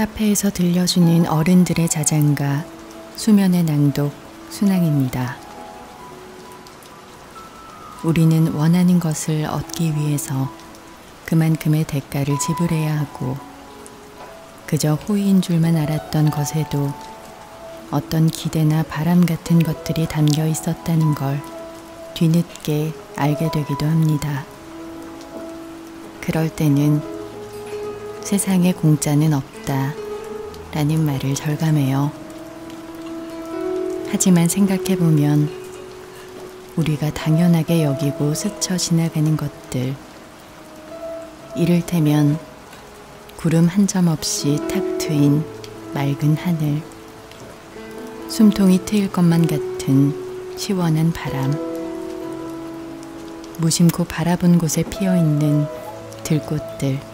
카페에서 들려주는 어른들의 자장가 수면의 낭독 순항입니다. 우리는 원하는 것을 얻기 위해서 그만큼의 대가를 지불해야 하고 그저 호의인 줄만 알았던 것에도 어떤 기대나 바람 같은 것들이 담겨 있었다는 걸 뒤늦게 알게 되기도 합니다. 그럴 때는 세상에 공짜는 없다 라는 말을 절감해요. 하지만 생각해보면 우리가 당연하게 여기고 스쳐 지나가는 것들, 이를테면 구름 한 점 없이 탁 트인 맑은 하늘, 숨통이 트일 것만 같은 시원한 바람, 무심코 바라본 곳에 피어있는 들꽃들,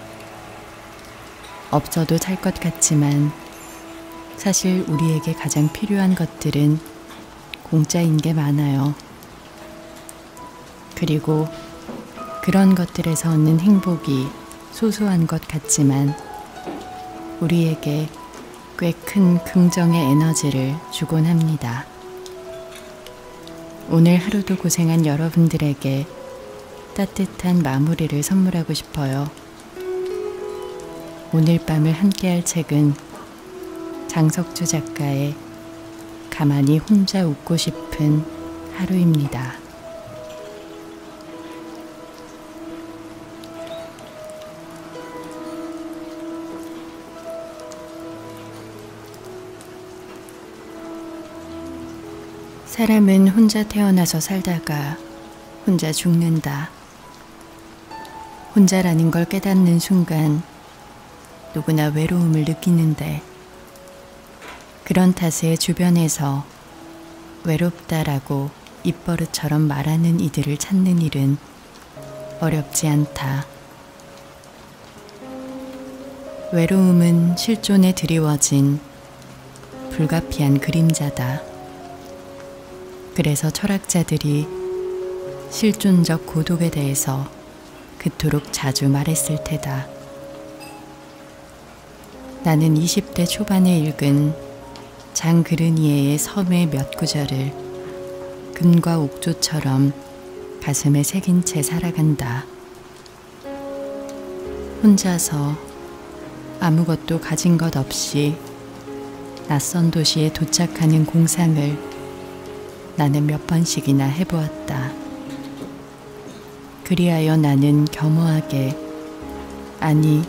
없어도 살 것 같지만 사실 우리에게 가장 필요한 것들은 공짜인 게 많아요. 그리고 그런 것들에서 얻는 행복이 소소한 것 같지만 우리에게 꽤 큰 긍정의 에너지를 주곤 합니다. 오늘 하루도 고생한 여러분들에게 따뜻한 마무리를 선물하고 싶어요. 오늘 밤을 함께할 책은 장석주 작가의 가만히 혼자 웃고 싶은 하루입니다. 사람은 혼자 태어나서 살다가 혼자 죽는다. 혼자라는 걸 깨닫는 순간 누구나 외로움을 느끼는데 그런 탓에 주변에서 외롭다라고 입버릇처럼 말하는 이들을 찾는 일은 어렵지 않다. 외로움은 실존에 드리워진 불가피한 그림자다. 그래서 철학자들이 실존적 고독에 대해서 그토록 자주 말했을 테다. 나는 20대 초반에 읽은 장그르니에의 섬의 몇 구절을 금과 옥조처럼 가슴에 새긴 채 살아간다. 혼자서 아무것도 가진 것 없이 낯선 도시에 도착하는 공상을 나는 몇 번씩이나 해보았다. 그리하여 나는 겸허하게, 아니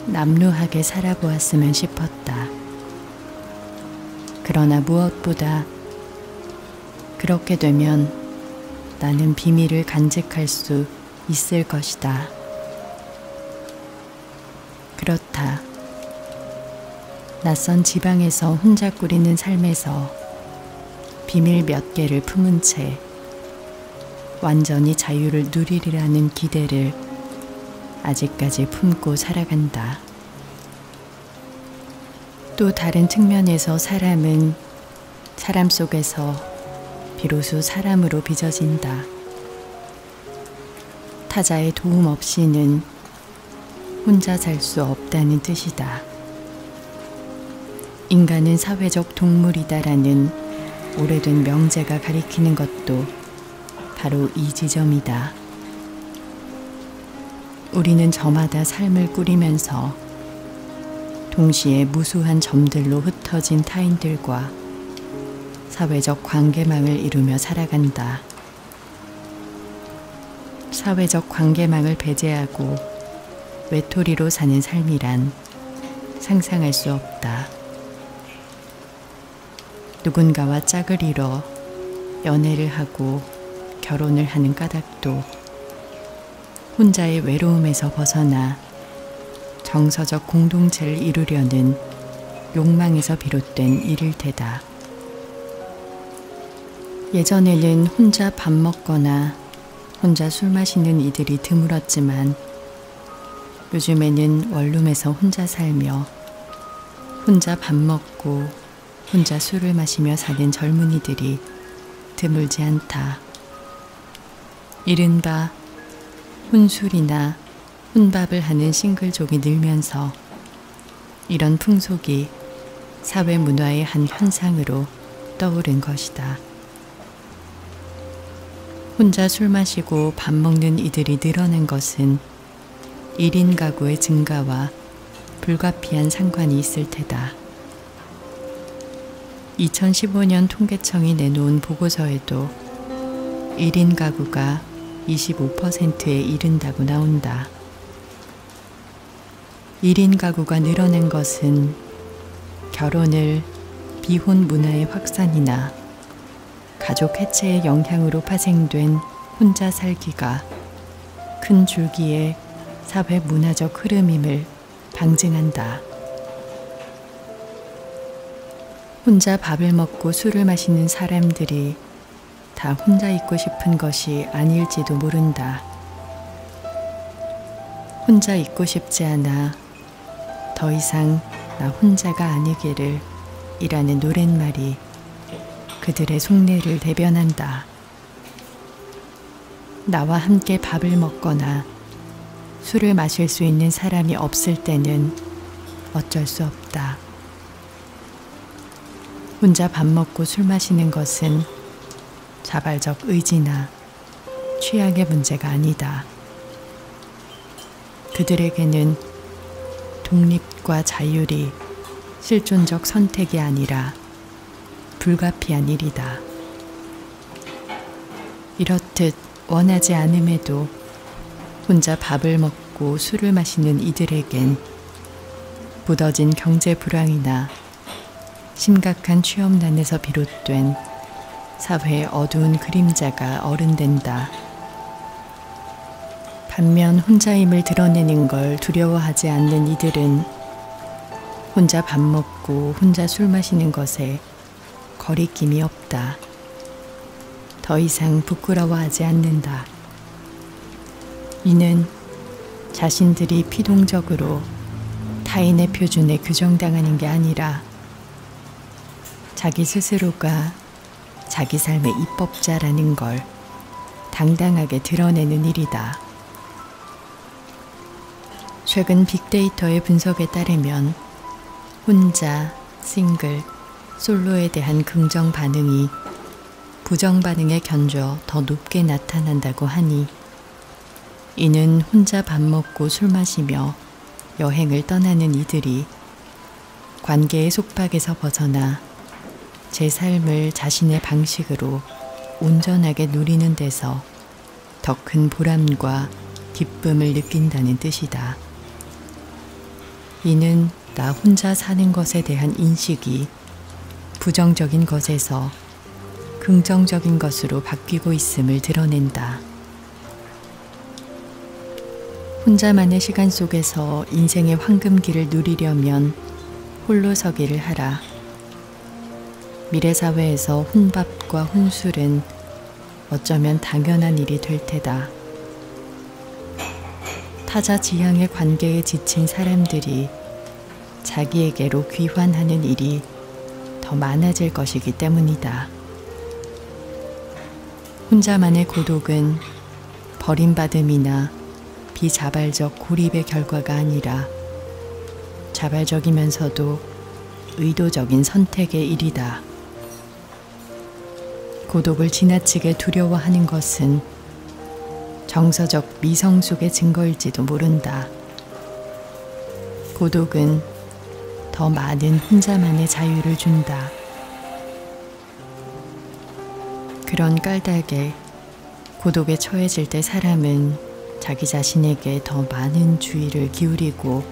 남루하게 살아보았으면 싶었다. 그러나 무엇보다 그렇게 되면 나는 비밀을 간직할 수 있을 것이다. 그렇다. 낯선 지방에서 혼자 꾸리는 삶에서 비밀 몇 개를 품은 채 완전히 자유를 누리리라는 기대를 아직까지 품고 살아간다. 또 다른 측면에서 사람은 사람 속에서 비로소 사람으로 빚어진다. 타자의 도움 없이는 혼자 살 수 없다는 뜻이다. 인간은 사회적 동물이다라는 오래된 명제가 가리키는 것도 바로 이 지점이다. 우리는 저마다 삶을 꾸리면서 동시에 무수한 점들로 흩어진 타인들과 사회적 관계망을 이루며 살아간다. 사회적 관계망을 배제하고 외톨이로 사는 삶이란 상상할 수 없다. 누군가와 짝을 이뤄 연애를 하고 결혼을 하는 까닭도 혼자의 외로움에서 벗어나 정서적 공동체를 이루려는 욕망에서 비롯된 일일 테다. 예전에는 혼자 밥 먹거나 혼자 술 마시는 이들이 드물었지만 요즘에는 원룸에서 혼자 살며 혼자 밥 먹고 혼자 술을 마시며 사는 젊은이들이 드물지 않다. 이른바 혼술이나 혼밥을 하는 싱글족이 늘면서 이런 풍속이 사회 문화의 한 현상으로 떠오른 것이다. 혼자 술 마시고 밥 먹는 이들이 늘어난 것은 1인 가구의 증가와 불가피한 상관이 있을 테다. 2015년 통계청이 내놓은 보고서에도 1인 가구가 25%에 이른다고 나온다. 1인 가구가 늘어난 것은 결혼을 비혼 문화의 확산이나 가족 해체의 영향으로 파생된 혼자 살기가 큰 줄기의 사회 문화적 흐름임을 방증한다. 혼자 밥을 먹고 술을 마시는 사람들이 다 혼자 있고 싶은 것이 아닐지도 모른다. 혼자 있고 싶지 않아 더 이상 나 혼자가 아니기를 이라는 노랫말이 그들의 속내를 대변한다. 나와 함께 밥을 먹거나 술을 마실 수 있는 사람이 없을 때는 어쩔 수 없다. 혼자 밥 먹고 술 마시는 것은 자발적 의지나 취향의 문제가 아니다. 그들에게는 독립과 자율이 실존적 선택이 아니라 불가피한 일이다. 이렇듯 원하지 않음에도 혼자 밥을 먹고 술을 마시는 이들에겐 묻어진 경제 불황이나 심각한 취업난에서 비롯된 사회의 어두운 그림자가 어른된다. 반면 혼자임을 드러내는 걸 두려워하지 않는 이들은 혼자 밥 먹고 혼자 술 마시는 것에 거리낌이 없다. 더 이상 부끄러워하지 않는다. 이는 자신들이 피동적으로 타인의 표준에 규정당하는 게 아니라 자기 스스로가 자기 삶의 입법자라는 걸 당당하게 드러내는 일이다. 최근 빅데이터의 분석에 따르면 혼자, 싱글, 솔로에 대한 긍정 반응이 부정 반응에 견줘 더 높게 나타난다고 하니 이는 혼자 밥 먹고 술 마시며 여행을 떠나는 이들이 관계의 속박에서 벗어나 제 삶을 자신의 방식으로 온전하게 누리는 데서 더 큰 보람과 기쁨을 느낀다는 뜻이다. 이는 나 혼자 사는 것에 대한 인식이 부정적인 것에서 긍정적인 것으로 바뀌고 있음을 드러낸다. 혼자만의 시간 속에서 인생의 황금기를 누리려면 홀로 서기를 하라. 미래사회에서 혼밥과 혼술은 어쩌면 당연한 일이 될 테다. 타자 지향의 관계에 지친 사람들이 자기에게로 귀환하는 일이 더 많아질 것이기 때문이다. 혼자만의 고독은 버림받음이나 비자발적 고립의 결과가 아니라 자발적이면서도 의도적인 선택의 일이다. 고독을 지나치게 두려워하는 것은 정서적 미성숙의 증거일지도 모른다. 고독은 더 많은 혼자만의 자유를 준다. 그런 까닭에 고독에 처해질 때 사람은 자기 자신에게 더 많은 주의를 기울이고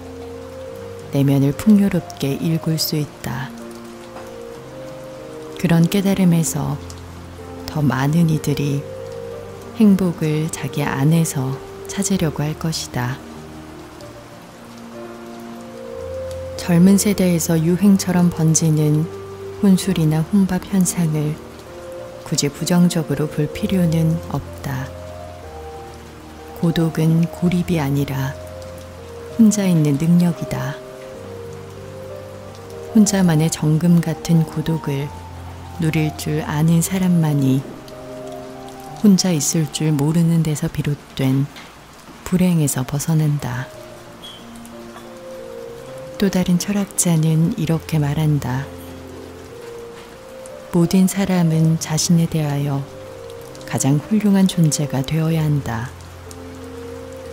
내면을 풍요롭게 일굴 수 있다. 그런 깨달음에서 더 많은 이들이 행복을 자기 안에서 찾으려고 할 것이다. 젊은 세대에서 유행처럼 번지는 혼술이나 혼밥 현상을 굳이 부정적으로 볼 필요는 없다. 고독은 고립이 아니라 혼자 있는 능력이다. 혼자만의 정금 같은 고독을 누릴 줄 아는 사람만이 혼자 있을 줄 모르는 데서 비롯된 불행에서 벗어난다. 또 다른 철학자는 이렇게 말한다. 모든 사람은 자신에 대하여 가장 훌륭한 존재가 되어야 한다.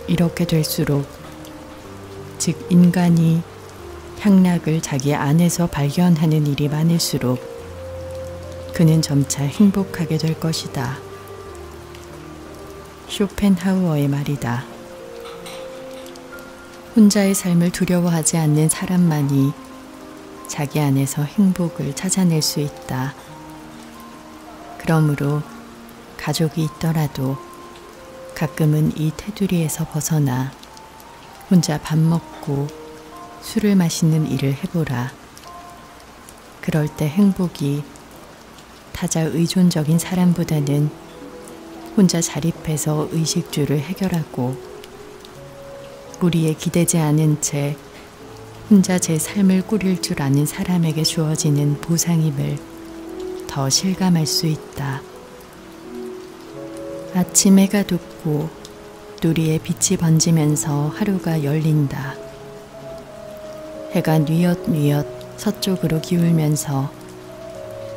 이렇게 될수록, 즉 인간이 향락을 자기 안에서 발견하는 일이 많을수록 그는 점차 행복하게 될 것이다. 쇼펜하우어의 말이다. 혼자의 삶을 두려워하지 않는 사람만이 자기 안에서 행복을 찾아낼 수 있다. 그러므로 가족이 있더라도 가끔은 이 테두리에서 벗어나 혼자 밥 먹고 술을 마시는 일을 해보라. 그럴 때 행복이 타자 의존적인 사람보다는 혼자 자립해서 의식주를 해결하고 무리에 기대지 않은 채 혼자 제 삶을 꾸릴 줄 아는 사람에게 주어지는 보상임을 더 실감할 수 있다. 아침 해가 돋고 누리에 빛이 번지면서 하루가 열린다. 해가 뉘엿뉘엿 서쪽으로 기울면서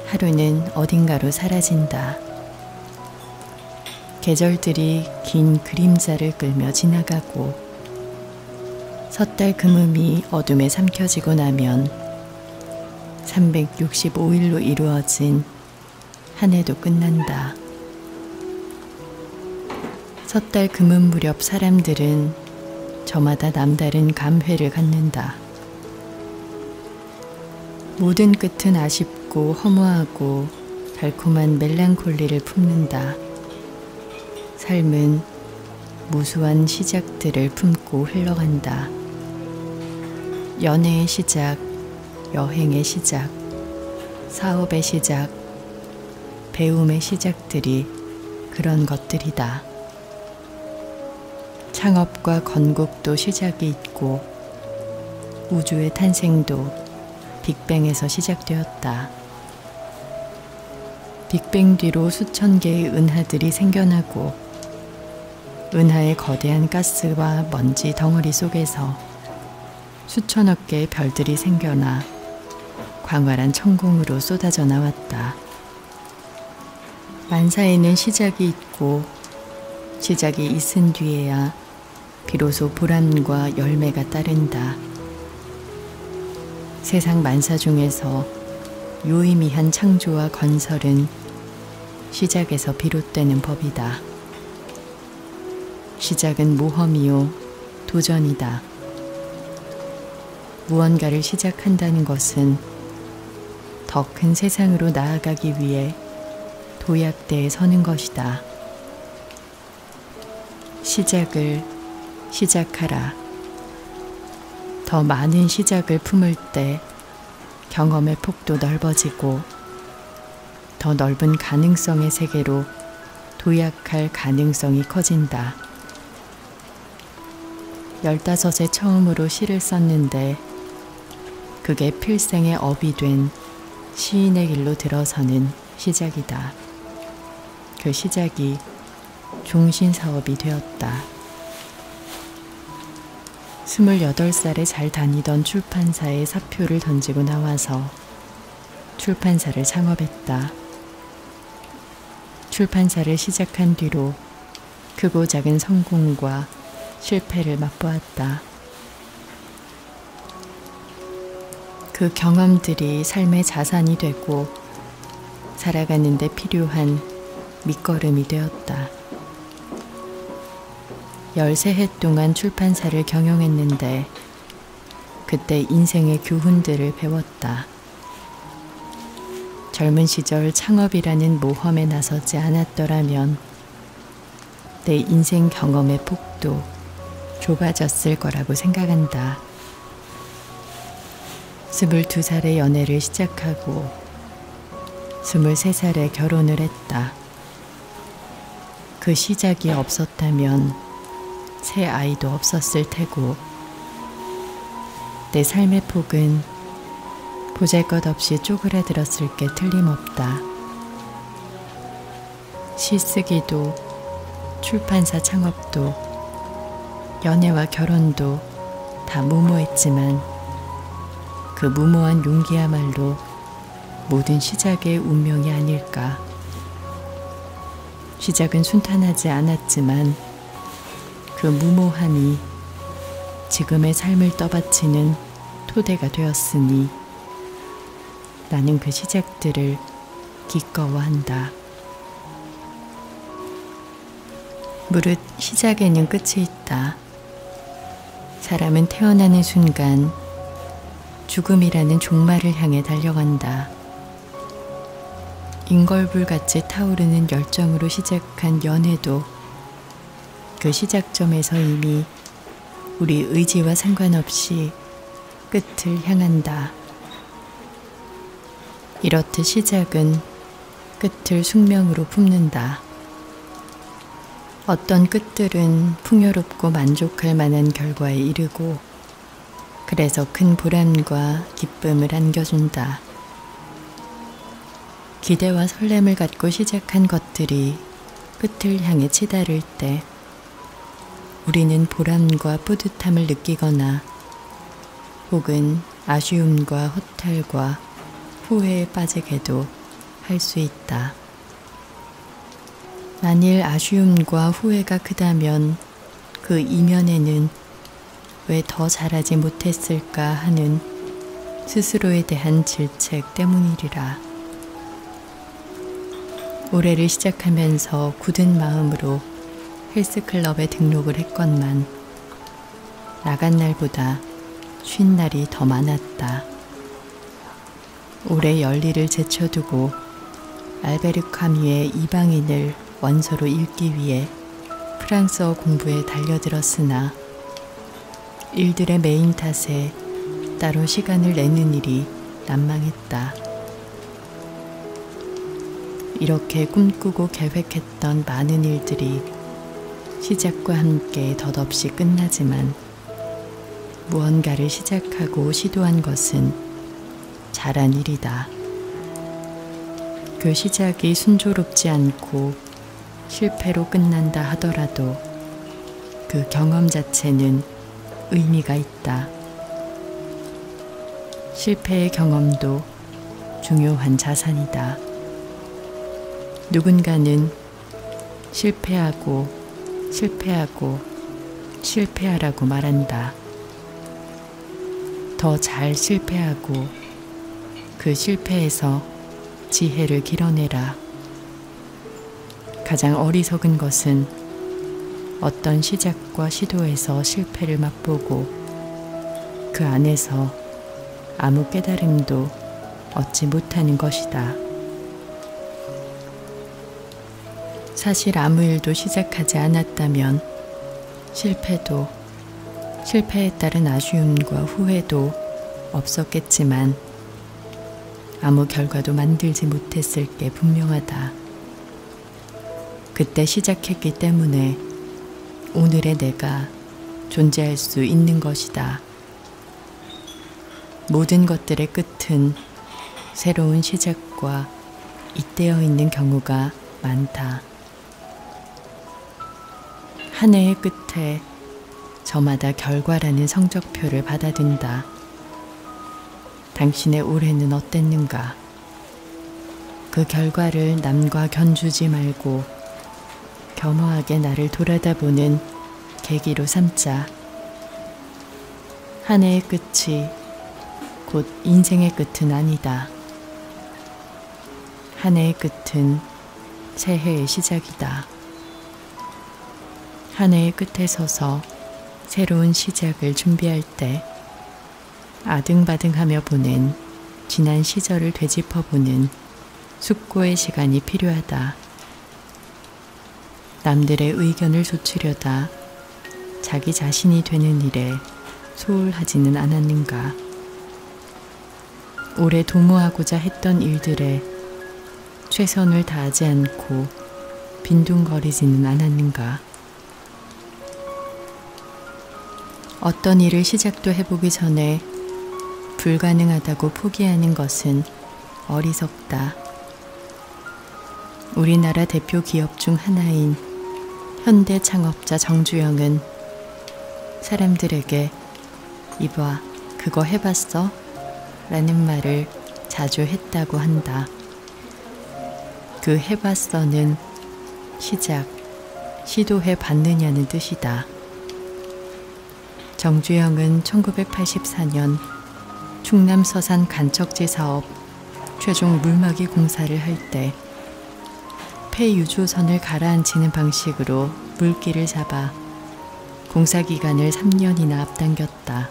하루는 어딘가로 사라진다. 계절들이 긴 그림자를 끌며 지나가고 섣달 금음이 어둠에 삼켜지고 나면 365일로 이루어진 한 해도 끝난다. 섣달 금음 무렵 사람들은 저마다 남다른 감회를 갖는다. 모든 끝은 아쉽고 허무하고 달콤한 멜랑콜리를 품는다. 삶은 무수한 시작들을 품고 흘러간다. 연애의 시작, 여행의 시작, 사업의 시작, 배움의 시작들이 그런 것들이다. 창업과 건국도 시작이 있고 우주의 탄생도 빅뱅에서 시작되었다. 빅뱅 뒤로 수천 개의 은하들이 생겨나고 은하의 거대한 가스와 먼지 덩어리 속에서 수천억 개의 별들이 생겨나 광활한 천공으로 쏟아져 나왔다. 만사에는 시작이 있고 시작이 있은 뒤에야 비로소 보람과 열매가 따른다. 세상 만사 중에서 유의미한 창조와 건설은 시작에서 비롯되는 법이다. 시작은 모험이요 도전이다. 무언가를 시작한다는 것은 더 큰 세상으로 나아가기 위해 도약대에 서는 것이다. 시작을 시작하라. 더 많은 시작을 품을 때 경험의 폭도 넓어지고 더 넓은 가능성의 세계로 도약할 가능성이 커진다. 15에 처음으로 시를 썼는데 그게 필생의 업이 된 시인의 길로 들어서는 시작이다. 그 시작이 종신사업이 되었다. 28살에 잘 다니던 출판사에 사표를 던지고 나와서 출판사를 창업했다. 출판사를 시작한 뒤로 크고 작은 성공과 실패를 맛보았다. 그 경험들이 삶의 자산이 되고 살아가는 데 필요한 밑거름이 되었다. 13해 동안 출판사를 경영했는데 그때 인생의 교훈들을 배웠다. 젊은 시절 창업이라는 모험에 나서지 않았더라면 내 인생 경험의 폭도 좁아졌을 거라고 생각한다. 22살에 연애를 시작하고 23살에 결혼을 했다. 그 시작이 없었다면 새 아이도 없었을 테고 내 삶의 폭은 보잘것없이 쪼그라들었을 게 틀림없다. 시 쓰기도 출판사 창업도 연애와 결혼도 다 무모했지만 그 무모한 용기야말로 모든 시작의 운명이 아닐까. 시작은 순탄하지 않았지만 그 무모함이 지금의 삶을 떠받치는 토대가 되었으니 나는 그 시작들을 기꺼워한다. 무릇 시작에는 끝이 있다. 사람은 태어나는 순간 죽음이라는 종말을 향해 달려간다. 인걸불같이 타오르는 열정으로 시작한 연애도 그 시작점에서 이미 우리 의지와 상관없이 끝을 향한다. 이렇듯 시작은 끝을 숙명으로 품는다. 어떤 끝들은 풍요롭고 만족할 만한 결과에 이르고 그래서 큰 보람과 기쁨을 안겨준다. 기대와 설렘을 갖고 시작한 것들이 끝을 향해 치달을 때 우리는 보람과 뿌듯함을 느끼거나 혹은 아쉬움과 허탈과 후회에 빠지게도 할 수 있다. 만일 아쉬움과 후회가 크다면 그 이면에는 왜 더 잘하지 못했을까 하는 스스로에 대한 질책 때문이리라. 올해를 시작하면서 굳은 마음으로 헬스클럽에 등록을 했건만 나간 날보다 쉰 날이 더 많았다. 올해 열리를 제쳐두고 알베르 카뮈의 이방인을 원서로 읽기 위해 프랑스어 공부에 달려들었으나 일들의 메인 탓에 따로 시간을 내는 일이 난망했다. 이렇게 꿈꾸고 계획했던 많은 일들이 시작과 함께 덧없이 끝나지만 무언가를 시작하고 시도한 것은 잘한 일이다. 그 시작이 순조롭지 않고 실패로 끝난다 하더라도 그 경험 자체는 의미가 있다. 실패의 경험도 중요한 자산이다. 누군가는 실패하고 실패하라고 말한다. 더 잘 실패하고 그 실패에서 지혜를 길어내라. 가장 어리석은 것은 어떤 시작과 시도에서 실패를 맛보고 그 안에서 아무 깨달음도 얻지 못하는 것이다. 사실 아무 일도 시작하지 않았다면 실패도, 실패에 따른 아쉬움과 후회도 없었겠지만 아무 결과도 만들지 못했을 게 분명하다. 그때 시작했기 때문에 오늘의 내가 존재할 수 있는 것이다. 모든 것들의 끝은 새로운 시작과 잇대어 있는 경우가 많다. 한 해의 끝에 저마다 결과라는 성적표를 받아든다. 당신의 올해는 어땠는가? 그 결과를 남과 견주지 말고 겸허하게 나를 돌아다보는 계기로 삼자. 한 해의 끝이 곧 인생의 끝은 아니다. 한 해의 끝은 새해의 시작이다. 한 해의 끝에 서서 새로운 시작을 준비할 때 아등바등하며 보낸 지난 시절을 되짚어보는 숙고의 시간이 필요하다. 남들의 의견을 좇으려다 자기 자신이 되는 일에 소홀하지는 않았는가? 올해 도모하고자 했던 일들에 최선을 다하지 않고 빈둥거리지는 않았는가? 어떤 일을 시작도 해보기 전에 불가능하다고 포기하는 것은 어리석다. 우리나라 대표 기업 중 하나인 현대 창업자 정주영은 사람들에게 이봐, 그거 해봤어? 라는 말을 자주 했다고 한다. 그 해봤어는 시작, 시도해 봤느냐는 뜻이다. 정주영은 1984년 충남 서산 간척지 사업 최종 물막이 공사를 할 때 폐유조선을 가라앉히는 방식으로 물기를 잡아 공사 기간을 3년이나 앞당겼다.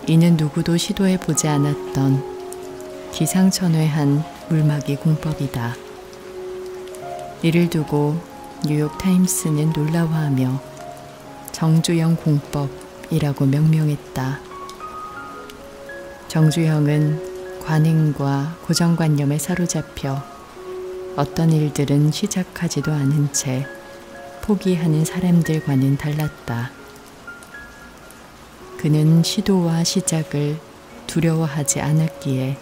이는 누구도 시도해 보지 않았던 기상천외한 물막이 공법이다. 이를 두고 뉴욕타임스는 놀라워하며 정주영 공법이라고 명명했다. 정주영은 관행과 고정관념에 사로잡혀 어떤 일들은 시작하지도 않은 채 포기하는 사람들과는 달랐다. 그는 시도와 시작을 두려워하지 않았기에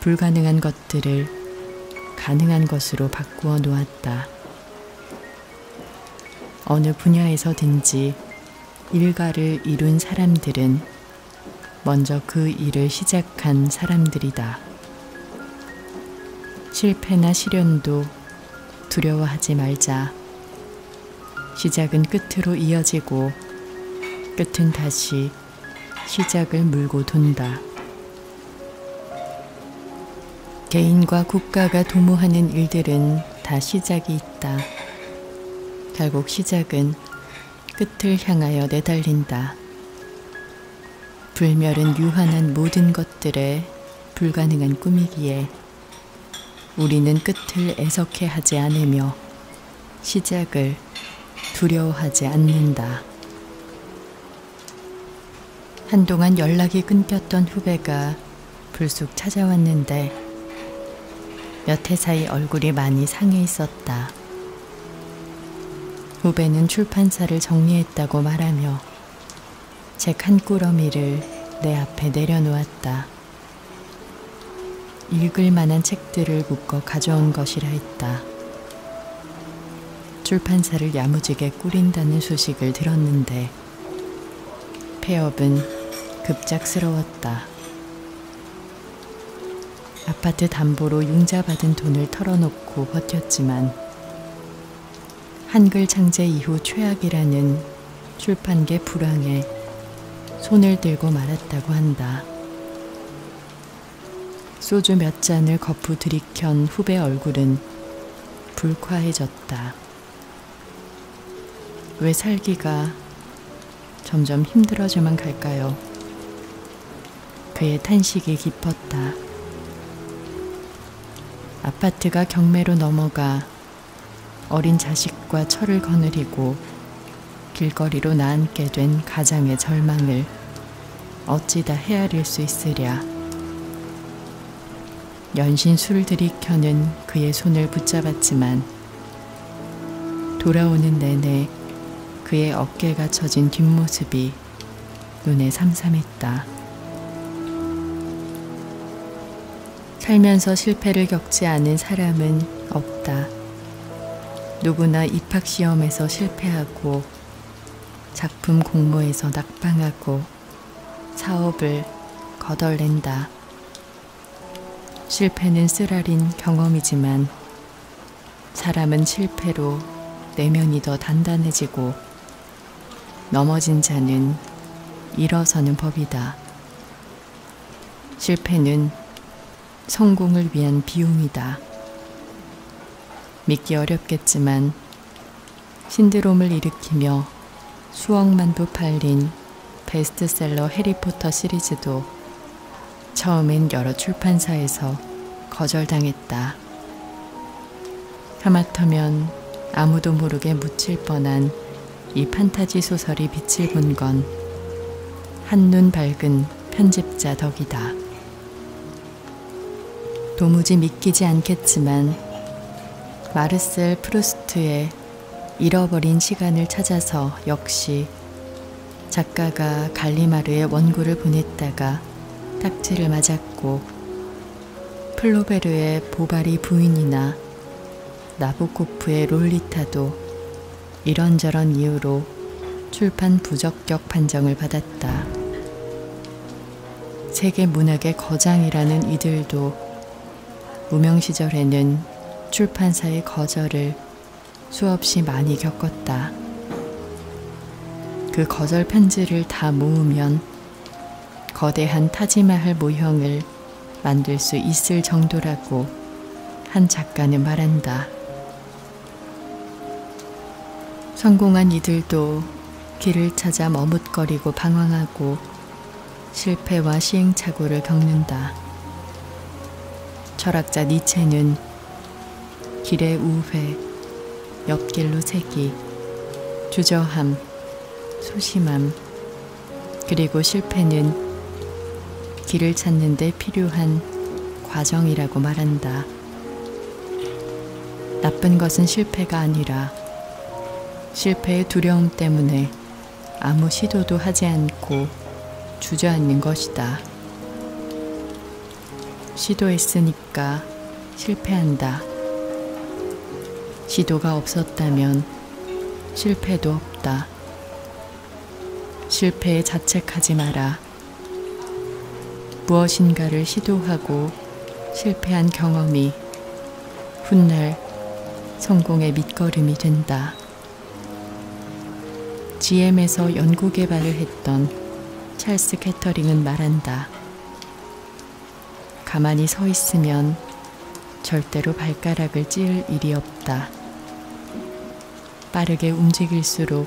불가능한 것들을 가능한 것으로 바꾸어 놓았다. 어느 분야에서든지 일가를 이룬 사람들은 먼저 그 일을 시작한 사람들이다. 실패나 시련도 두려워하지 말자. 시작은 끝으로 이어지고 끝은 다시 시작을 물고 돈다. 개인과 국가가 도모하는 일들은 다 시작이 있다. 결국 시작은 끝을 향하여 내달린다. 불멸은 유한한 모든 것들의 불가능한 꿈이기에 우리는 끝을 애석해 하지 않으며 시작을 두려워하지 않는다. 한동안 연락이 끊겼던 후배가 불쑥 찾아왔는데 몇 해 사이 얼굴이 많이 상해 있었다. 후배는 출판사를 정리했다고 말하며 책 한 꾸러미를 내 앞에 내려놓았다. 읽을 만한 책들을 묶어 가져온 것이라 했다. 출판사를 야무지게 꾸린다는 소식을 들었는데 폐업은 급작스러웠다. 아파트 담보로 융자받은 돈을 털어놓고 버텼지만 한글 창제 이후 최악이라는 출판계 불황에 손을 들고 말았다고 한다. 소주 몇 잔을 거푸 들이켠 후배 얼굴은 불쾌해졌다. 왜 살기가 점점 힘들어져만 갈까요? 그의 탄식이 깊었다. 아파트가 경매로 넘어가 어린 자식과 철을 거느리고 길거리로 나앉게 된 가장의 절망을 어찌다 헤아릴 수 있으랴. 연신 술을 들이켜는 그의 손을 붙잡았지만 돌아오는 내내 그의 어깨가 처진 뒷모습이 눈에 삼삼했다. 살면서 실패를 겪지 않은 사람은 없다. 누구나 입학시험에서 실패하고 작품 공모에서 낙방하고 사업을 거덜낸다. 실패는 쓰라린 경험이지만 사람은 실패로 내면이 더 단단해지고 넘어진 자는 일어서는 법이다. 실패는 성공을 위한 비용이다. 믿기 어렵겠지만 신드롬을 일으키며 수억만 부 팔린 베스트셀러 해리포터 시리즈도 처음엔 여러 출판사에서 거절당했다. 하마터면 아무도 모르게 묻힐 뻔한 이 판타지 소설이 빛을 본 건 한눈 밝은 편집자 덕이다. 도무지 믿기지 않겠지만 마르셀 프루스트의 잃어버린 시간을 찾아서 역시 작가가 갈리마르의 원고를 보냈다가 딱지를 맞았고 플로베르의 보바리 부인이나 나보코프의 롤리타도 이런저런 이유로 출판 부적격 판정을 받았다. 세계 문학의 거장이라는 이들도 무명 시절에는 출판사의 거절을 수없이 많이 겪었다. 그 거절 편지를 다 모으면 거대한 타지마할 모형을 만들 수 있을 정도라고 한 작가는 말한다. 성공한 이들도 길을 찾아 머뭇거리고 방황하고 실패와 시행착오를 겪는다. 철학자 니체는 길의 우회, 옆길로 새기, 주저함, 소심함, 그리고 실패는 길을 찾는 데 필요한 과정이라고 말한다. 나쁜 것은 실패가 아니라 실패의 두려움 때문에 아무 시도도 하지 않고 주저앉는 것이다. 시도했으니까 실패한다. 시도가 없었다면 실패도 없다. 실패에 자책하지 마라. 무엇인가를 시도하고 실패한 경험이 훗날 성공의 밑거름이 된다. GM에서 연구개발을 했던 찰스 캐터링은 말한다. 가만히 서 있으면 절대로 발가락을 찌을 일이 없다. 빠르게 움직일수록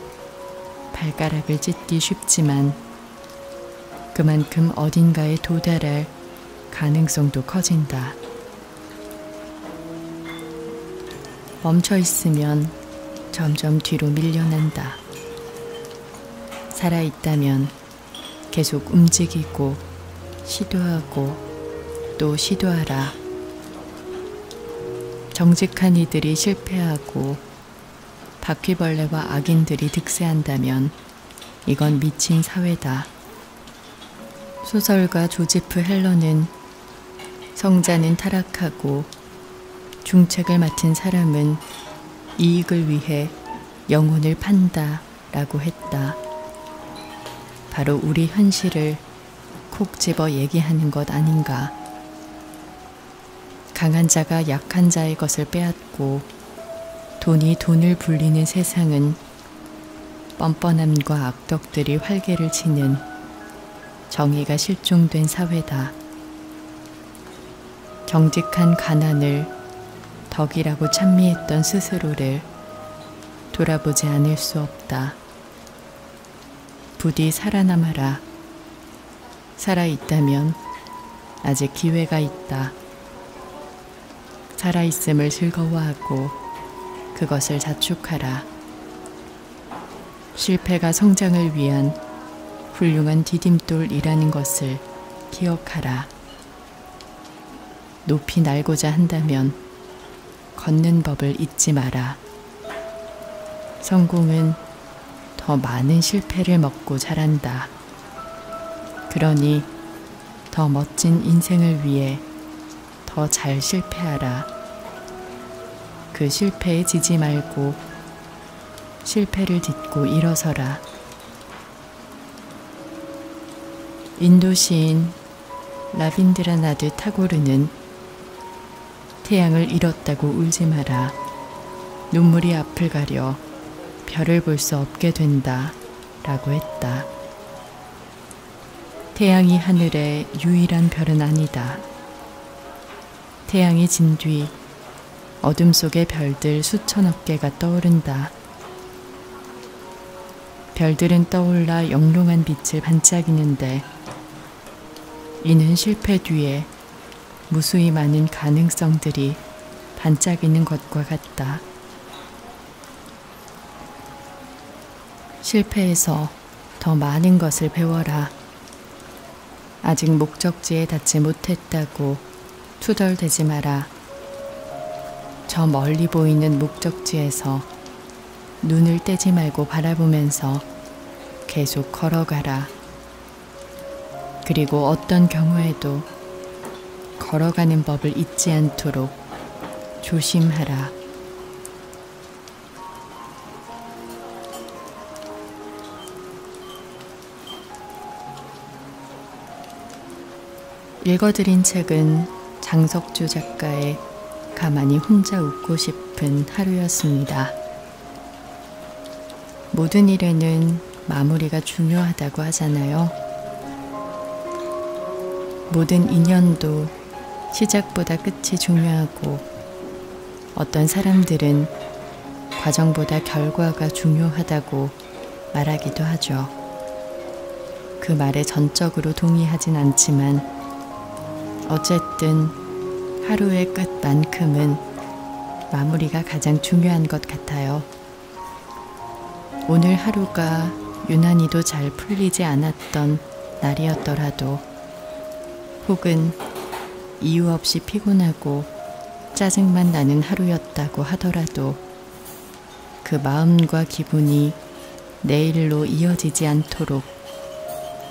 발가락을 찢기 쉽지만 그만큼 어딘가에 도달할 가능성도 커진다. 멈춰 있으면 점점 뒤로 밀려난다. 살아있다면 계속 움직이고 시도하고 또 시도하라. 정직한 이들이 실패하고 바퀴벌레와 악인들이 득세한다면 이건 미친 사회다. 소설가 조지프 헬러는 성자는 타락하고 중책을 맡은 사람은 이익을 위해 영혼을 판다 라고 했다. 바로 우리 현실을 콕 집어 얘기하는 것 아닌가. 강한 자가 약한 자의 것을 빼앗고 돈이 돈을 불리는 세상은 뻔뻔함과 악덕들이 활개를 치는 정의가 실종된 사회다. 정직한 가난을 덕이라고 찬미했던 스스로를 돌아보지 않을 수 없다. 부디 살아남아라. 살아있다면 아직 기회가 있다. 살아있음을 즐거워하고 그것을 자축하라. 실패가 성장을 위한 훌륭한 디딤돌이라는 것을 기억하라. 높이 날고자 한다면 걷는 법을 잊지 마라. 성공은 더 많은 실패를 먹고 자란다. 그러니 더 멋진 인생을 위해 더 잘 실패하라. 그 실패에 지지 말고 실패를 딛고 일어서라. 인도 시인 라빈드라나드 타고르는 태양을 잃었다고 울지 마라. 눈물이 앞을 가려 별을 볼 수 없게 된다 라고 했다. 태양이 하늘의 유일한 별은 아니다. 태양이 진 뒤 어둠 속의 별들 수천억 개가 떠오른다. 별들은 떠올라 영롱한 빛을 반짝이는데 이는 실패 뒤에 무수히 많은 가능성들이 반짝이는 것과 같다. 실패에서 더 많은 것을 배워라. 아직 목적지에 닿지 못했다고 투덜대지 마라. 저 멀리 보이는 목적지에서 눈을 떼지 말고 바라보면서 계속 걸어가라. 그리고 어떤 경우에도 걸어가는 법을 잊지 않도록 조심하라. 읽어드린 책은 장석주 작가의 가만히 혼자 웃고 싶은 하루였습니다. 모든 일에는 마무리가 중요하다고 하잖아요. 모든 인연도 시작보다 끝이 중요하고 어떤 사람들은 과정보다 결과가 중요하다고 말하기도 하죠. 그 말에 전적으로 동의하진 않지만 어쨌든 하루의 끝만큼은 마무리가 가장 중요한 것 같아요. 오늘 하루가 유난히도 잘 풀리지 않았던 날이었더라도 혹은 이유 없이 피곤하고 짜증만 나는 하루였다고 하더라도 그 마음과 기분이 내일로 이어지지 않도록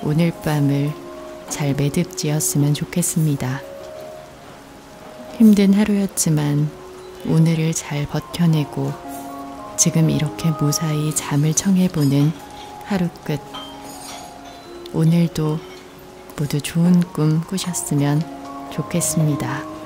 오늘 밤을 잘 매듭지었으면 좋겠습니다. 힘든 하루였지만 오늘을 잘 버텨내고 지금 이렇게 무사히 잠을 청해보는 하루 끝. 오늘도 모두 좋은 꿈 꾸셨으면 좋겠습니다.